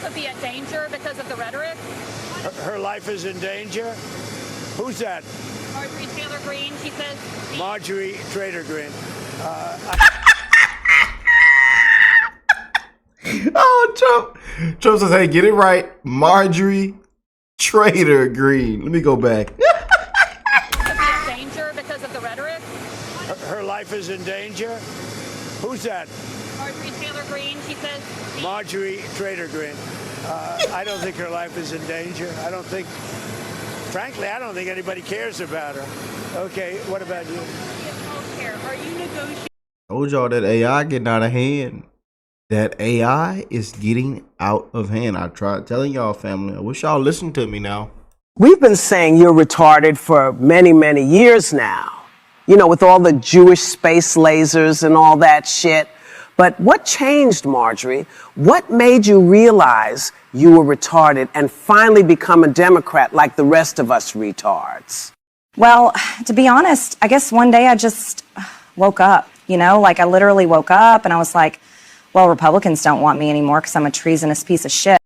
could be in danger because of the rhetoric. Her life is in danger? Who's that? Marjorie Taylor Greene, she says. Marjorie Trader Greene. Oh, Trump says, hey, get it right. Marjorie Trader Greene. Let me go back. Could be in danger because of the rhetoric. Her life is in danger? Who's that? Marjorie Taylor Greene, she says. Marjorie Trader Greene. I don't think her life is in danger. Frankly, I don't think anybody cares about her. Okay, what about you? Are you negotiating? Told y'all that AI getting out of hand. That AI is getting out of hand. I tried telling y'all, family. I wish y'all listened to me now. We've been saying you're retarded for many, many years now. You know, with all the Jewish space lasers and all that shit. But what changed, Marjorie? What made you realize you were retarded and finally become a Democrat like the rest of us retards? Well, to be honest, I guess one day I just woke up, you know, like I literally woke up and I was like, well, Republicans don't want me anymore because I'm a treasonous piece of shit.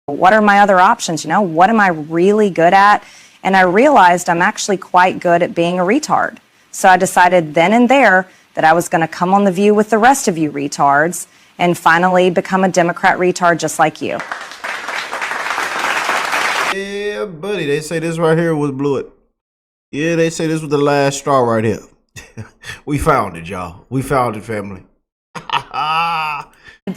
What are my other options? You know, what am I really good at? And I realized I'm actually quite good at being a retard. So I decided then and there that I was going to come on The View with the rest of you retards and finally become a Democrat retard just like you. Yeah, buddy. They say this right here was blew it. Yeah, they say this was the last straw right here. We found it, y'all. We found it, family.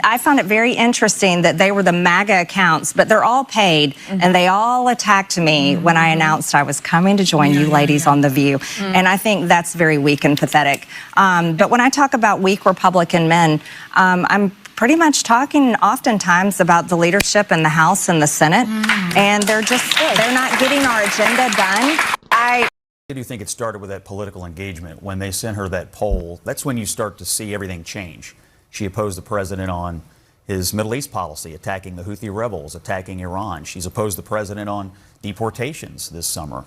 I found it very interesting that they were the MAGA accounts, but they're all paid, and they all attacked me when I announced I was coming to join you ladies on The View. And I think that's very weak and pathetic. But when I talk about weak Republican men, I'm pretty much talking oftentimes about the leadership in the House and the Senate, and they're not getting our agenda done. I do think it started with that political engagement. When they sent her that poll, that's when you start to see everything change. She opposed the president on his Middle East policy, attacking the Houthi rebels, attacking Iran. She's opposed the president on deportations this summer.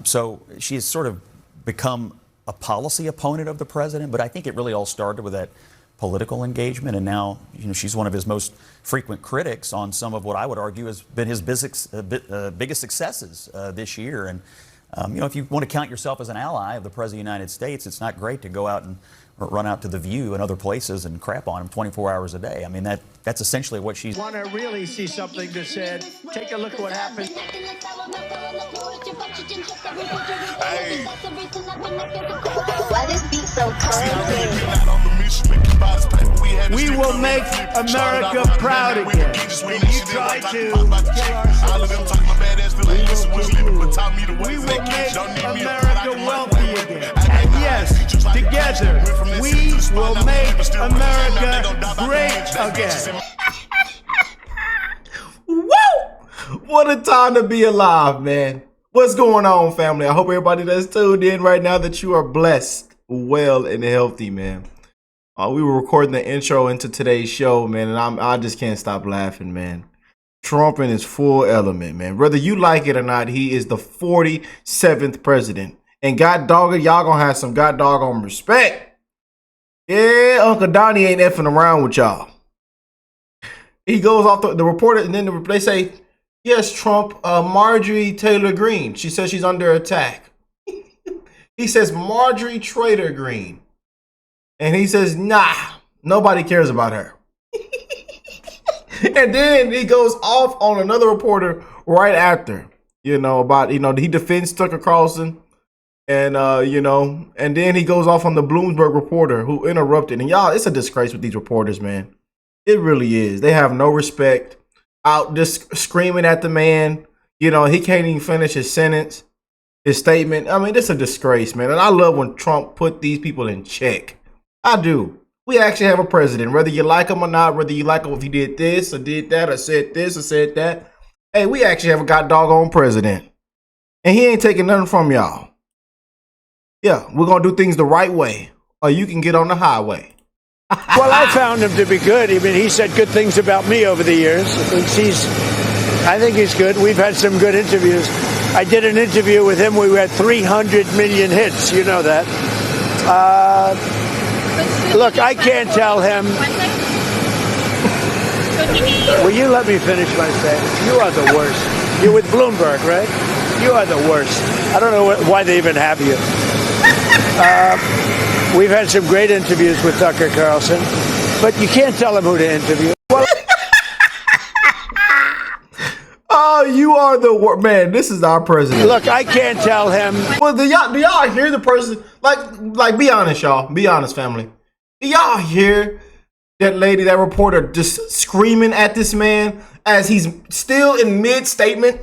So she has sort of become a policy opponent of the president, but I think it really all started with that political engagement, and now she's one of his most frequent critics on some of what I would argue has been his biggest successes this year. And if you want to count yourself as an ally of the President of the United States, it's not great to go out and run out to The View and other places and crap on him 24 hours a day. I mean, that's essentially what she's... Want to really see something that said, take a look at what happened. Hey. Why this beat so crazy? We will make America proud again. When you try to we will make America wealthy again. And yes, together, we will make America great again. Woo! What a time to be alive, man. What's going on, family? I hope everybody that's tuned in right now that you are blessed, well, and healthy, man. We were recording the intro into today's show, man, and I just can't stop laughing, man. Trump in his full element, man. Whether you like it or not, he is the 47th president. And God dog it, y'all gonna have some God doggone respect. Yeah, Uncle Donnie ain't effing around with y'all. He goes off the reporter, and then they say, yes, Trump, Marjorie Taylor Greene. She says she's under attack. He says Marjorie Trader Greene. And he says, nah, nobody cares about her. And then he goes off on another reporter right after, about, he defends Tucker Carlson. And, and then he goes off on the Bloomberg reporter who interrupted. And y'all, it's a disgrace with these reporters, man. It really is. They have no respect. Out just screaming at the man. He can't even finish his sentence, his statement. I mean, it's a disgrace, man. And I love when Trump put these people in check. I do. We actually have a president, whether you like him or not, whether you like him if he did this or did that or said this or said that. Hey, we actually have a god doggone president. And he ain't taking nothing from y'all. Yeah, we're going to do things the right way, or you can get on the highway. Well, I found him to be good. I mean, he said good things about me over the years. I think he's good. We've had some good interviews. I did an interview with him. We had 300 million hits. You know that. Look, I can't tell him. Will you let me finish my statement? You are the worst. You're with Bloomberg, right? You are the worst. I don't know why they even have you. We've had some great interviews with Tucker Carlson, but you can't tell him who to interview. Well, Oh, you are the worst. Man, this is our president. look, I can't tell him. Well, do y'all hear the person? Like, be honest, y'all. Be honest, family. Do y'all hear that lady, that reporter, just screaming at this man as he's still in mid-statement?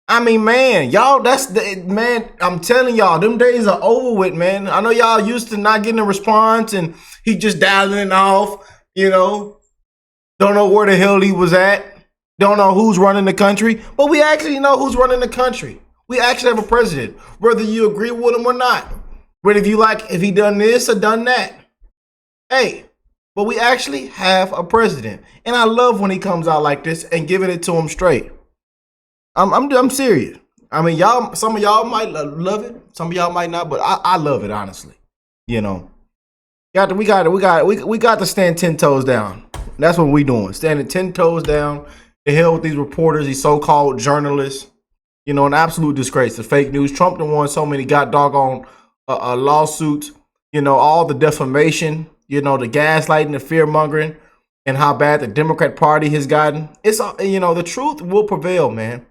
I mean, man, y'all, man, I'm telling y'all, them days are over with, man. I know y'all used to not getting a response and he just dialing it off, you know. Don't know where the hell he was at. Don't know who's running the country. But we actually know who's running the country. We actually have a president, whether you agree with him or not. Whether if he done this or done that. Hey, but we actually have a president. And I love when he comes out like this and giving it to him straight. I'm serious. I mean, y'all, some of y'all might love it. Some of y'all might not, but I love it, honestly. You know, we got to stand 10 toes down. That's what we doing. Standing 10 toes down. The hell with these reporters, these so-called journalists. You know, an absolute disgrace. The fake news. Trump done won so many doggone lawsuits. You know, all the defamation. You know, the gaslighting, the fear mongering, and how bad the Democrat Party has gotten. It's, you know, the truth will prevail, man.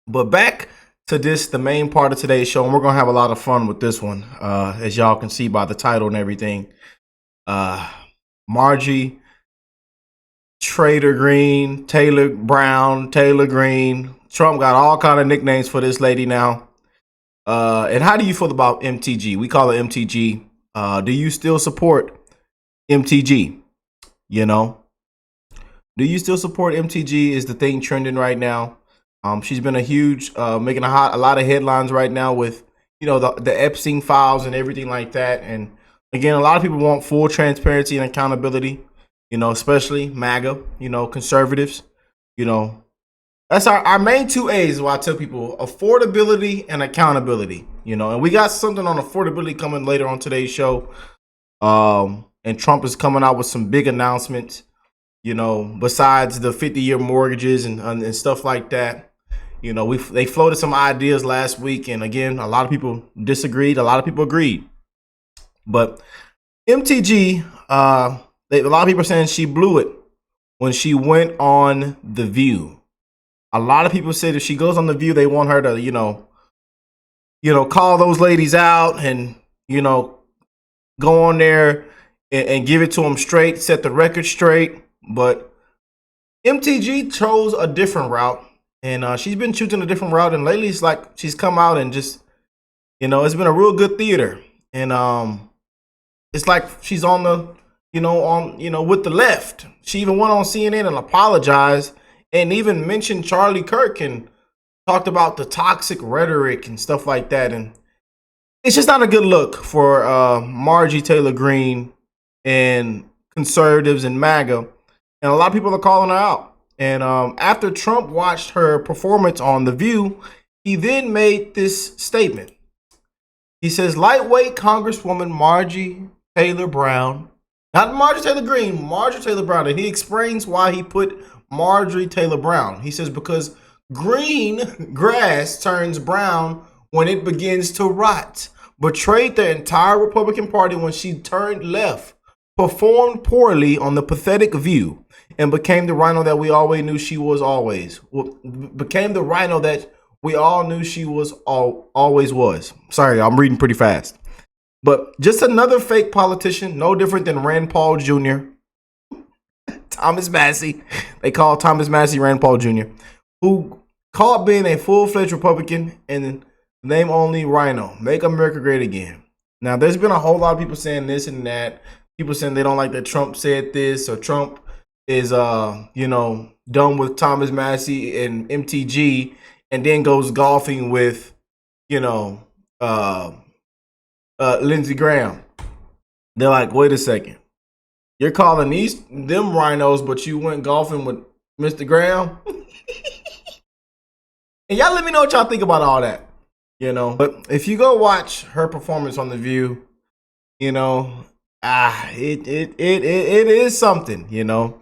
But back to this, the main part of today's show, and we're gonna have a lot of fun with this one, as y'all can see by the title and everything. Margie, Trader Greene, Taylor Brown, Taylor Greene. Trump got all kind of nicknames for this lady now. And how do you feel about MTG? We call it MTG. Do you still support MTG? You know, do you still support MTG? Is the thing trending right now? She's been a huge, making a lot of headlines right now with, you know, the Epstein files and everything like that. And again, a lot of people want full transparency and accountability, you know, especially MAGA, you know, conservatives, you know, that's our main two A's. Why I tell people affordability and accountability, you know, and we got something on affordability coming later on today's show. And Trump is coming out with some big announcements, you know, besides the 50-year mortgages and stuff like that. You know, they floated some ideas last week, and again, a lot of people disagreed, a lot of people agreed. But MTG, a lot of people are saying she blew it when she went on The View. A lot of people said if she goes on The View, they want her to, you know, call those ladies out and, you know, go on there and give it to them straight, set the record straight. But MTG chose a different route. And she's been choosing a different route, and lately it's like she's come out and just, you know, it's been a real good theater. And it's like she's on the, with the left. She even went on CNN and apologized, and even mentioned Charlie Kirk and talked about the toxic rhetoric and stuff like that. And it's just not a good look for Margie Taylor Greene and conservatives and MAGA, and a lot of people are calling her out. And after Trump watched her performance on The View, he then made this statement. He says, lightweight Congresswoman Margie Taylor Brown, not Margie Taylor Greene, Margie Taylor Brown. And he explains why he put Marjorie Taylor Brown. He says, because green grass turns brown when it begins to rot. Betrayed the entire Republican Party when she turned left. Performed poorly on the pathetic View. And became the rhino that we always knew she was always. Became the rhino that we all knew she was always was. Sorry, I'm reading pretty fast. But just another fake politician, no different than Rand Paul Jr. Thomas Massey. They call Thomas Massey Rand Paul Jr. Who caught being a full-fledged Republican and name only rhino. Make America great again. Now, there's been a whole lot of people saying this and that. People saying they don't like that Trump said this, or Trump is done with Thomas Massey and MTG, and then goes golfing with Lindsey Graham. They're like, wait a second, you're calling them rhinos, but you went golfing with Mr. Graham? And y'all let me know what y'all think about all that, But if you go watch her performance on The View, it is something, you know.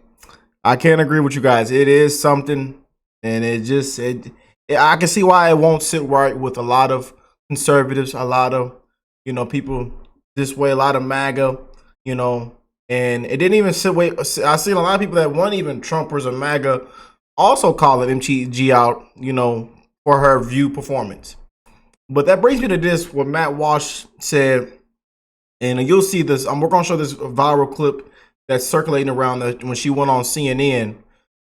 I can't agree with you guys. It is something, and I can see why it won't sit right with a lot of conservatives, a lot of, you know, people this way, a lot of MAGA, you know, and it didn't even sit way. I've seen a lot of people that weren't even Trumpers or MAGA also calling MTG out, you know, for her View performance. But that brings me to this, what Matt Walsh said, and you'll see this. We're going to show this viral clip that's circulating around when she went on CNN,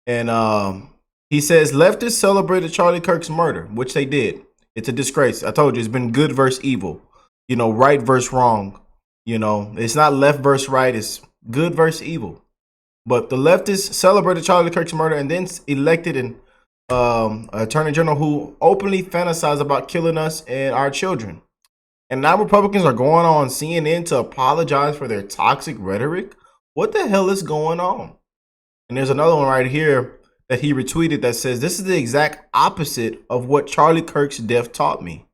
and he says leftists celebrated Charlie Kirk's murder, which they did. It's a disgrace. I told you, it's been good versus evil, you know, right versus wrong. You know, it's not left versus right. It's good versus evil. But the leftists celebrated Charlie Kirk's murder and then elected an attorney general who openly fantasized about killing us and our children. And now Republicans are going on CNN to apologize for their toxic rhetoric. What the hell is going on? And there's another one right here that he retweeted that says, this is the exact opposite of what Charlie Kirk's death taught me.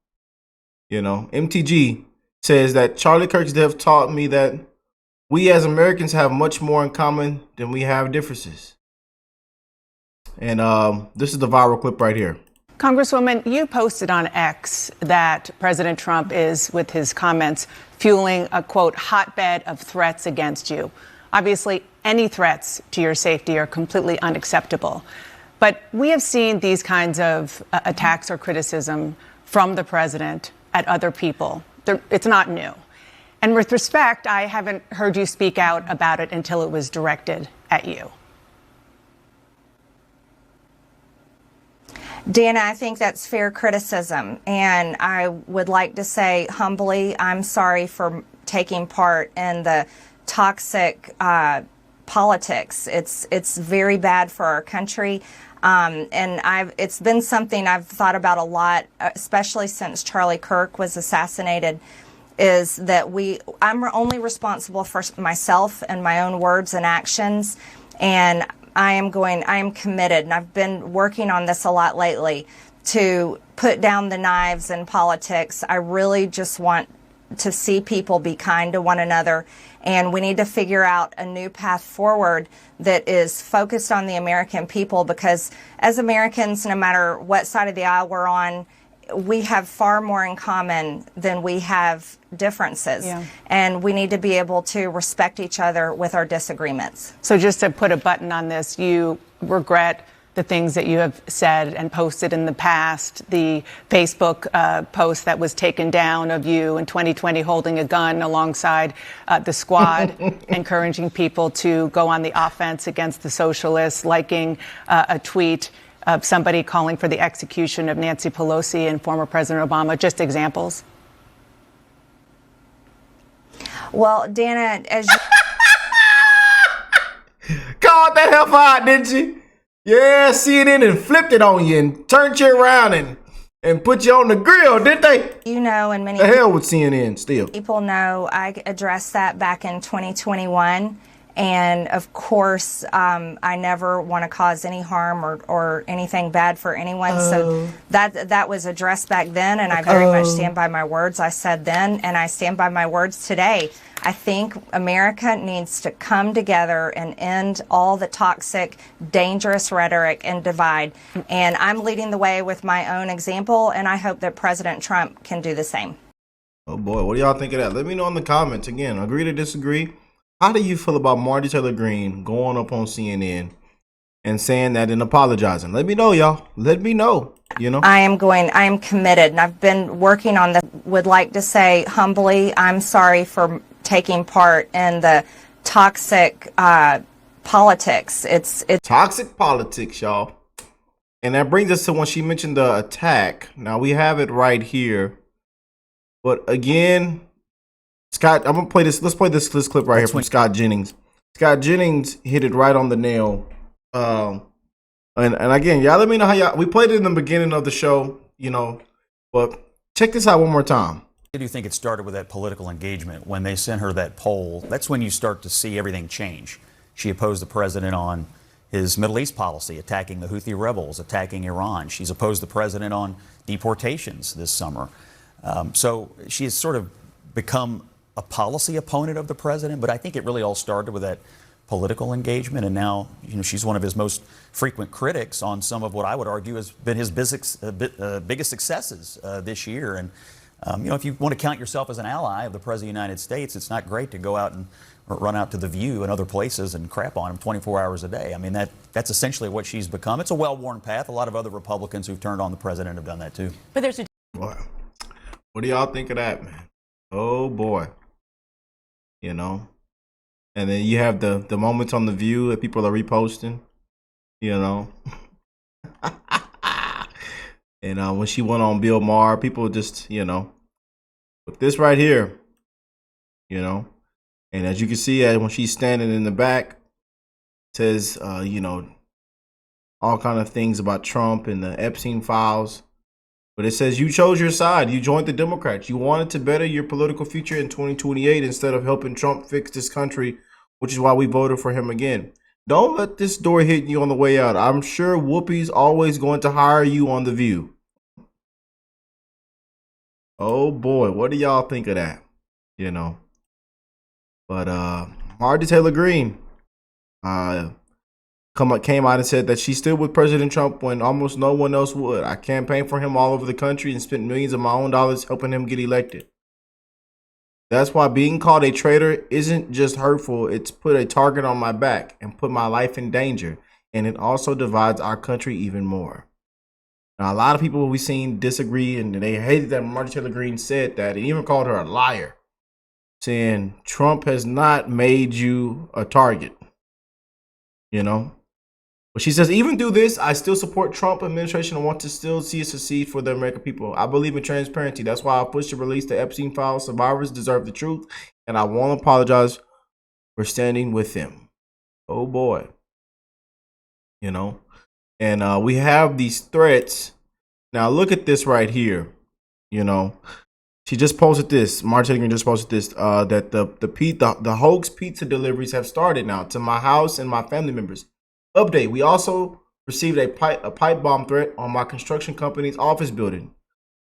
You know, MTG says that Charlie Kirk's death taught me that we as Americans have much more in common than we have differences. And this is the viral clip right here. Congresswoman, you posted on X that President Trump is, with his comments, fueling a, quote, hotbed of threats against you. Obviously, any threats to your safety are completely unacceptable. But we have seen these kinds of attacks or criticism from the president at other people. It's not new. And with respect, I haven't heard you speak out about it until it was directed at you. Dana, I think that's fair criticism. And I would like to say humbly, I'm sorry for taking part in the toxic politics. It's very bad for our country. And it's been something I've thought about a lot, especially since Charlie Kirk was assassinated, is that I'm only responsible for myself and my own words and actions. And I am committed, and I've been working on this a lot lately, to put down the knives in politics. I really just want to see people be kind to one another, and we need to figure out a new path forward that is focused on the American people, because as Americans, no matter what side of the aisle we're on, we have far more in common than we have differences. Yeah. And we need to be able to respect each other with our disagreements. So just to put a button on this, you regret the things that you have said and posted in the past, the Facebook post that was taken down of you in 2020 holding a gun alongside the squad, encouraging people to go on the offense against the socialists, liking a tweet of somebody calling for the execution of Nancy Pelosi and former President Obama. Just examples. Well, Dana, as you called that hell out, didn't you? Yeah, CNN and flipped it on you and turned you around and put you on the grill, didn't they? You know, and many the hell with CNN still. People know I addressed that back in 2021. And of course, I never want to cause any harm or anything bad for anyone. So that was addressed back then, and I very much stand by my words I said then, and I stand by my words today. I think America needs to come together and end all the toxic, dangerous rhetoric and divide. And I'm leading the way with my own example, and I hope that President Trump can do the same. Oh boy, what do y'all think of that? Let me know in the comments. Again, agree to disagree. How do you feel about Marjorie Taylor Greene going up on CNN and saying that and apologizing? Let me know, y'all. Let me know, you know. I am committed, and I've been working on this. Would like to say humbly, I'm sorry for taking part in the toxic politics. It's toxic politics, y'all. And that brings us to when she mentioned the attack. Now we have it right here. But again, Scott, I'm gonna play this. Let's play this clip right here from Scott Jennings. Scott Jennings hit it right on the nail. And again, y'all let me know how y'all. We played it in the beginning of the show, you know, but check this out one more time. I do think it started with that political engagement. When they sent her that poll, that's when you start to see everything change. She opposed the president on his Middle East policy, attacking the Houthi rebels, attacking Iran. She's opposed the president on deportations this summer. So she has sort of become a policy opponent of the president, but I think it really all started with that political engagement, and now she's one of his most frequent critics on some of what I would argue has been his biggest successes this year. And if you want to count yourself as an ally of the President of the United States, it's not great to go out and run out to The View and other places and crap on him 24 hours a day. I mean, that's essentially what she's become. It's a well-worn path. A lot of other Republicans who've turned on the president have done that too. But there's a Boy, what do y'all think of that, man? Oh boy, And then you have the moments on The View that people are reposting, And when she went on Bill Maher, people just, with this right here, And as you can see, when she's standing in the back, it says, all kind of things about Trump and the Epstein files. But it says you chose your side. You joined the Democrats. You wanted to better your political future in 2028 instead of helping Trump fix this country, which is why we voted for him again. Don't let this door hit you on the way out. I'm sure Whoopi's always going to hire you on The View. Oh boy, what do y'all think of that? But Marjorie Taylor Greene came out and said that she stood with President Trump when almost no one else would. I campaigned for him all over the country and spent millions of my own dollars helping him get elected. That's why being called a traitor isn't just hurtful. It's put a target on my back and put my life in danger. And it also divides our country even more. Now, a lot of people we've seen disagree, and they hated that Marjorie Taylor Greene said that, and even called her a liar, saying Trump has not made you a target. But she says, even through this, I still support Trump administration and want to still see it succeed for the American people. I believe in transparency. That's why I pushed to release the Epstein files. Survivors deserve the truth, and I want to apologize for standing with them. Oh boy. And we have these threats. Now look at this right here. She just posted this. Marjorie Taylor Greene just posted this. That the hoax pizza deliveries have started now to my house and my family members. Update: we also received a pipe bomb threat on my construction company's office building.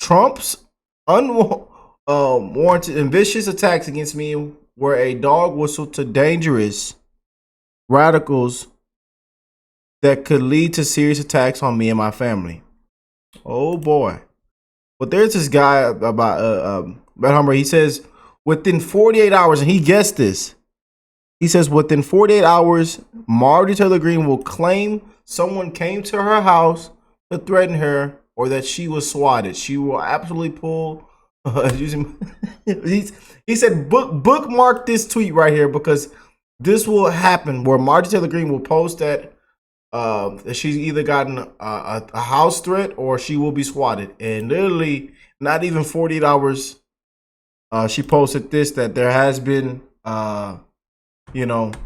Trump's unwarranted and vicious attacks against me were a dog whistle to dangerous radicals that could lead to serious attacks on me and my family. Oh boy. But there's this guy about Hummer. He says within 48 hours, and he guessed this. He says within 48 hours, Marjorie Taylor Greene will claim someone came to her house to threaten her or that she was swatted. She will absolutely pull. He said bookmark this tweet right here, because this will happen where Marjorie Taylor Greene will post that she's either gotten a house threat or she will be swatted. And literally not even 48 hours, she posted this, that there has been the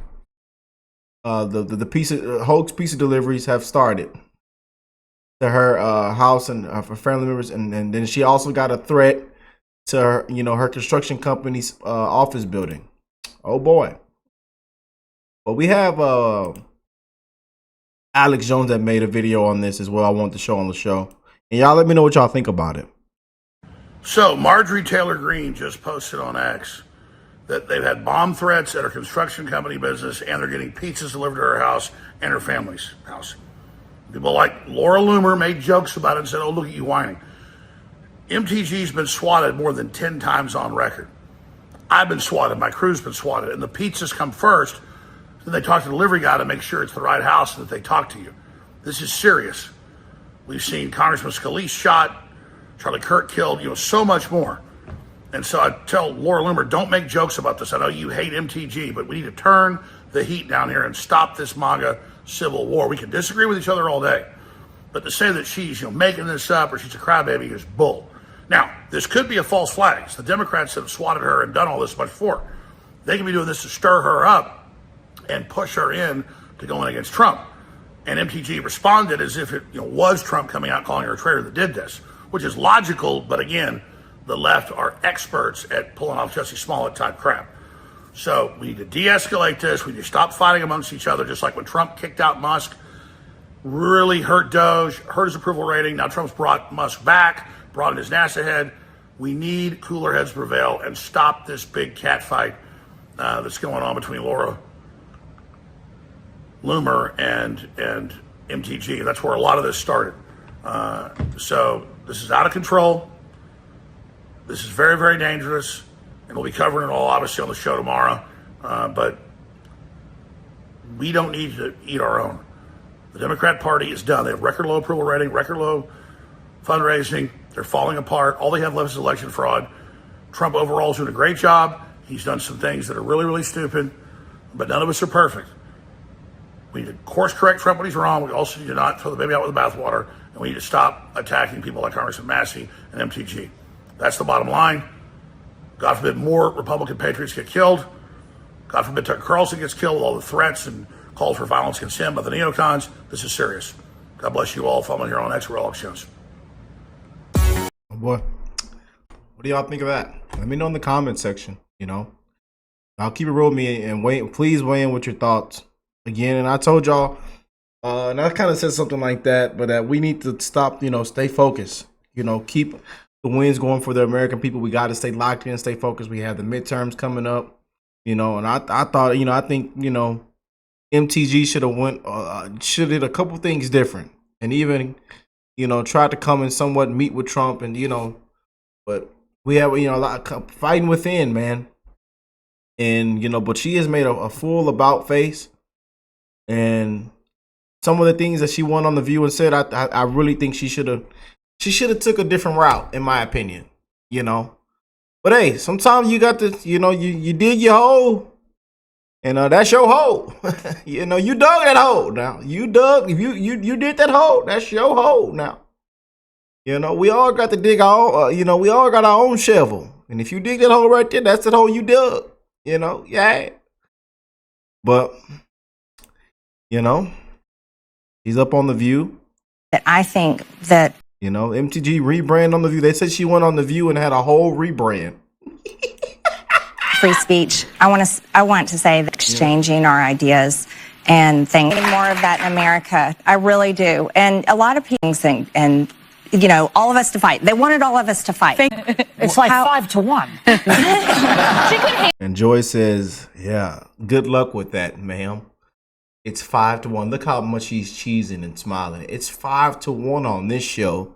hoax pizza deliveries have started to her house and for family members, and then she also got a threat to her, her construction company's office building. Oh boy. Well, we have Alex Jones that made a video on this as well. I want to show on the show, and y'all let me know what y'all think about it. So Marjorie Taylor Greene just posted on X that they've had bomb threats at her construction company business, and they're getting pizzas delivered to her house and her family's house. People like Laura Loomer made jokes about it and said, oh, look at you whining. MTG's been swatted more than 10 times on record. I've been swatted. My crew's been swatted. And the pizzas come first. Then they talk to the delivery guy to make sure it's the right house and that they talk to you. This is serious. We've seen Congressman Scalise shot, Charlie Kirk killed, so much more. And so I tell Laura Loomer, don't make jokes about this. I know you hate MTG, but we need to turn the heat down here and stop this MAGA civil war. We can disagree with each other all day, but to say that she's making this up or she's a crybaby is bull. Now, this could be a false flag. It's the Democrats that have swatted her and done all this much before. They can be doing this to stir her up and push her in to going against Trump. And MTG responded as if it was Trump coming out calling her a traitor that did this, which is logical, but again, the left are experts at pulling off Jussie Smollett type crap. So we need to de-escalate this. We need to stop fighting amongst each other, just like when Trump kicked out Musk. Really hurt Doge, hurt his approval rating. Now Trump's brought Musk back, brought in his NASA head. We need cooler heads to prevail and stop this big cat fight that's going on between Laura Loomer and MTG. That's where a lot of this started. So this is out of control. This is very, very dangerous, and we'll be covering it all, obviously, on the show tomorrow. But we don't need to eat our own. The Democrat Party is done. They have record low approval rating, record low fundraising. They're falling apart. All they have left is election fraud. Trump overall is doing a great job. He's done some things that are really, really stupid, but none of us are perfect. We need to course correct Trump when he's wrong. We also need to not throw the baby out with the bathwater, and we need to stop attacking people like Congressman Massey and MTG. That's the bottom line. God forbid more Republican patriots get killed. God forbid Tucker Carlson gets killed with all the threats and calls for violence against him by the neocons. This is serious. God bless you all. Follow me here on X, where Alex shows. Oh boy. What do y'all think of that? Let me know in the comment section, you know. I'll keep it real with me and please weigh in with your thoughts. Again, and I told y'all, and I kind of said something like that, but that we need to stop, stay focused, keep the wins going for the American people. We got to stay locked in, stay focused. We have the midterms coming up, and I thought, I think, MTG should have did a couple things different, and even, tried to come and somewhat meet with Trump, and but we have, a lot of fighting within, man, and but she has made a full about face. And some of the things that she won on The View and said, I really think she should have took a different route, in my opinion, But hey, sometimes you got to, you dig your hole, and that's your hole. You dug that hole. Now you dug, if you did that hole, that's your hole. Now, we all got to dig our own, we all got our own shovel, and if you dig that hole right there, that's the hole you dug. Yeah. But. He's up on The View. I think that MTG rebrand on The View. They said she went on The View and had a whole rebrand. free speech. I want to say that exchanging our ideas and things. More of that in America. I really do. And a lot of people think, and all of us to fight. They wanted all of us to fight. It's like 5-1. And Joy says, yeah, good luck with that, ma'am. It's 5-1. Look how much he's cheesing and smiling. It's 5-1 on this show.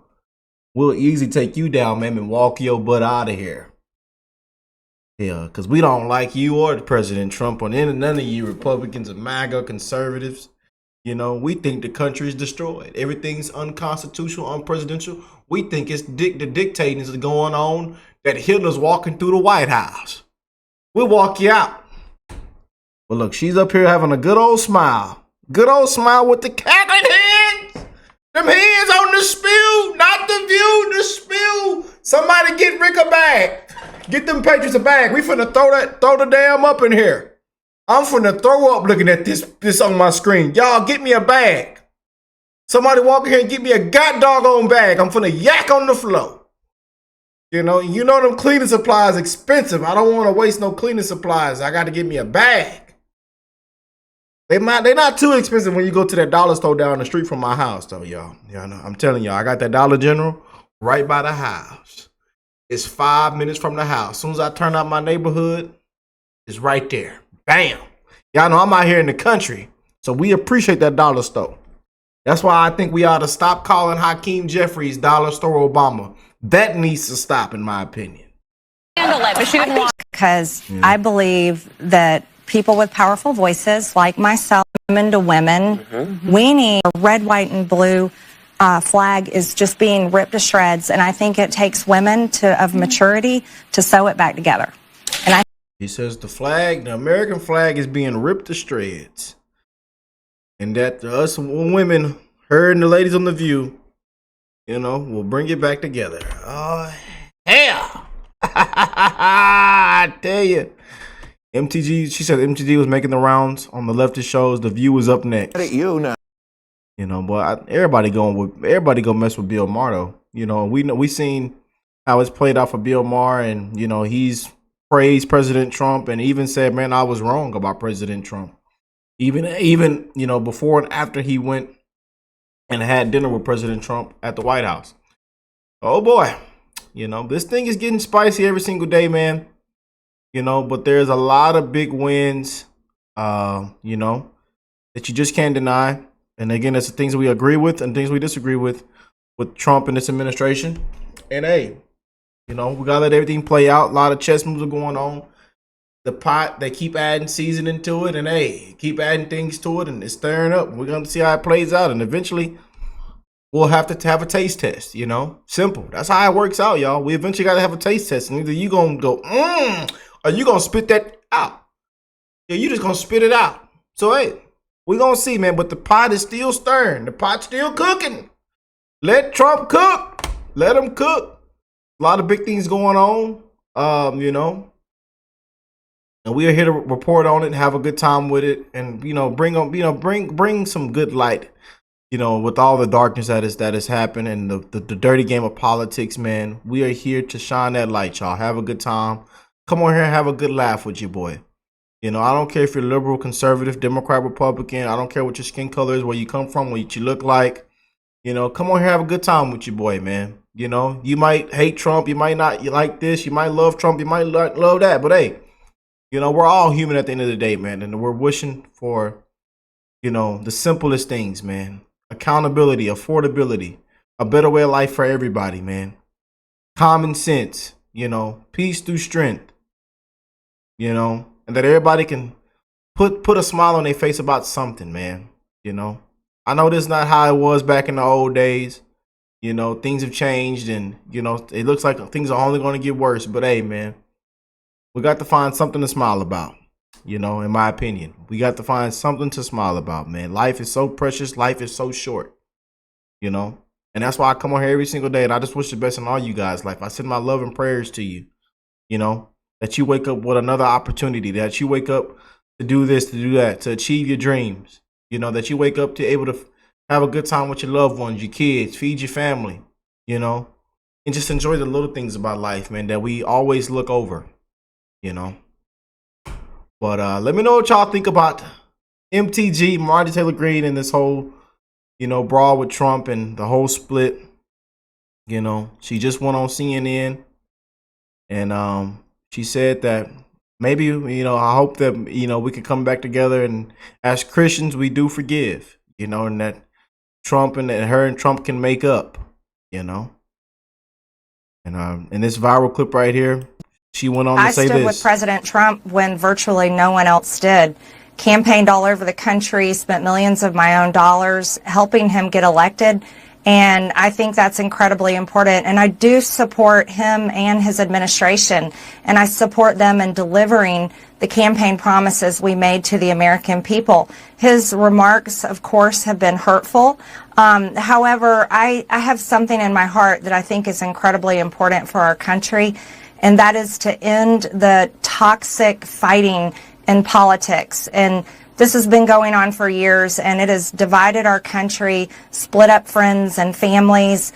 We'll easily take you down, ma'am, and walk your butt out of here. Yeah, because we don't like you or President Trump or none of you Republicans and MAGA conservatives. We think the country is destroyed. Everything's unconstitutional, unpresidential. We think it's the dictating is going on, that Hitler's walking through the White House. We'll walk you out. But look, she's up here having a good old smile. Good old smile with the cackling hands. Them hands on the spill, not the view, the spill. Somebody get Rick a bag. Get them Patriots a bag. We finna throw the damn up in here. I'm finna throw up looking at this on my screen. Y'all get me a bag. Somebody walk in here and get me a god doggone bag. I'm finna yak on the floor. Them cleaning supplies expensive. I don't want to waste no cleaning supplies. I got to get me a bag. They're not too expensive when you go to that dollar store down the street from my house, though, y'all. I'm telling y'all, I got that Dollar General right by the house. It's 5 minutes from the house. As soon as I turn out my neighborhood, it's right there. Bam. Y'all know I'm out here in the country, so we appreciate that dollar store. That's why I think we ought to stop calling Hakeem Jeffries Dollar Store Obama. That needs to stop, in my opinion. Because I believe that people with powerful voices like myself, women to women, we need a red, white, and blue flag is just being ripped to shreds. And I think it takes women of maturity to sew it back together. And he says the American flag is being ripped to shreds. And that us women, her and the ladies on The View, we'll bring it back together. Oh, hell. I tell you. MTG, she said MTG was making the rounds on the leftist shows. The View was up next. But everybody go mess with Bill Maher though. We seen how it's played out for Bill Maher, and he's praised President Trump and even said, "Man, I was wrong about President Trump." Even before and after he went and had dinner with President Trump at the White House. Oh boy, You know, this thing is getting spicy every single day, man. You know, but there's a lot of big wins, you know, that you just can't deny. And again, it's the things we agree with and things we disagree with Trump and this administration. And hey, you know, we gotta let everything play out. A lot of chess moves are going on. The pot, they keep adding seasoning to it, and hey, keep adding things to it, and it's stirring up. We're gonna see how it plays out, and eventually we'll have to have a taste test, you know? Simple. That's how it works out, y'all. We eventually gotta have a taste test, and either you gonna go, or you gonna spit that out. Yeah, you just gonna spit it out. So hey, we gonna see, man, but the pot is still stirring. The pot's still cooking. Let Trump cook. Let him cook. A lot of big things going on, you know. And we are here to report on it and have a good time with it, and you know, bring some good light, you know, with all the darkness that is happening and the dirty game of politics, man. We are here to shine that light, y'all. Have a good time. Come on here and have a good laugh with your boy. You know, I don't care if you're liberal, conservative, Democrat, Republican. I don't care what your skin color is, where you come from, what you look like. You know, come on here, have a good time with your boy, man. You know, you might hate Trump, you might not like this, you might love Trump, you might love that, but hey, you know, we're all human at the end of the day, man. And we're wishing for, you know, the simplest things, man. Accountability, affordability, a better way of life for everybody, man. Common sense, you know, peace through strength, you know, and that everybody can put a smile on their face about something, man. You know, I know this is not how it was back in the old days. You know, things have changed and, you know, it looks like things are only going to get worse. But hey, man. We got to find something to smile about, you know, in my opinion. We got to find something to smile about, man. Life is so precious. Life is so short, you know. And that's why I come on here every single day. And I just wish the best in all you guys' life. I send my love and prayers to you, you know, that you wake up with another opportunity, that you wake up to do this, to do that, to achieve your dreams, you know, that you wake up to able to have a good time with your loved ones, your kids, feed your family, you know, and just enjoy the little things about life, man, that we always look over. You know, but let me know what y'all think about MTG, Marjorie Taylor Greene, and this whole, you know, brawl with Trump and the whole split. You know, she just went on CNN and she said that maybe, you know, I hope that, you know, we could come back together, and as Christians, we do forgive, you know, and that Trump and her and Trump can make up, you know. And in this viral clip right here, she went on to say this. I stood with President Trump when virtually no one else did. Campaigned all over the country, spent millions of my own dollars helping him get elected. And I think that's incredibly important. And I do support him and his administration. And I support them in delivering the campaign promises we made to the American people. His remarks, of course, have been hurtful. However, I have something in my heart that I think is incredibly important for our country. And that is to end the toxic fighting in politics. And this has been going on for years, and it has divided our country, split up friends and families,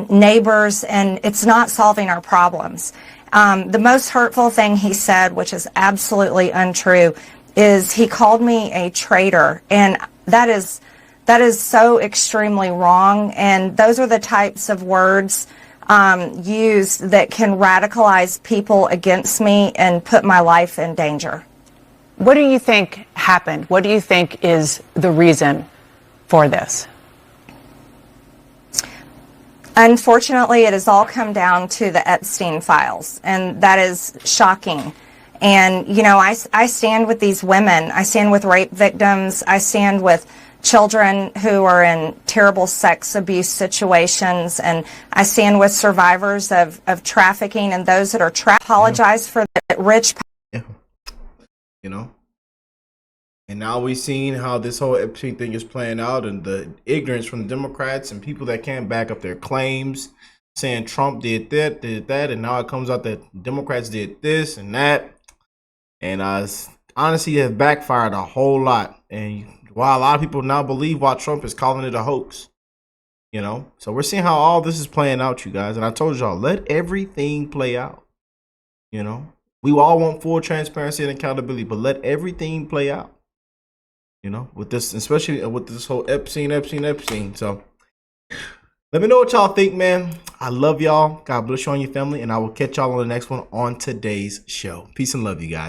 neighbors, and it's not solving our problems. The most hurtful thing he said, which is absolutely untrue, is he called me a traitor. And that is so extremely wrong. And those are the types of words used that can radicalize people against me and put my life in danger. What do you think happened? What do you think is the reason for this? Unfortunately, it has all come down to the Epstein files, and that is shocking. And, you know, I stand with these women. I stand with rape victims. I stand with children who are in terrible sex abuse situations, and I stand with survivors of trafficking and those that are trapped. Apologize for the rich. Yeah. You know, and now we've seen how this whole Epstein thing is playing out, and the ignorance from the Democrats and people that can't back up their claims, saying Trump did that, and now it comes out that Democrats did this and that, and honestly, it has backfired a whole lot. And while a lot of people now believe why Trump is calling it a hoax, you know, so we're seeing how all this is playing out, you guys. And I told y'all, let everything play out. You know, we all want full transparency and accountability, but let everything play out. You know, with this, especially with this whole Epstein. So Let me know what y'all think, man. I love y'all. God bless you and your family, and I will catch y'all on the next one on today's show. Peace and love, you guys.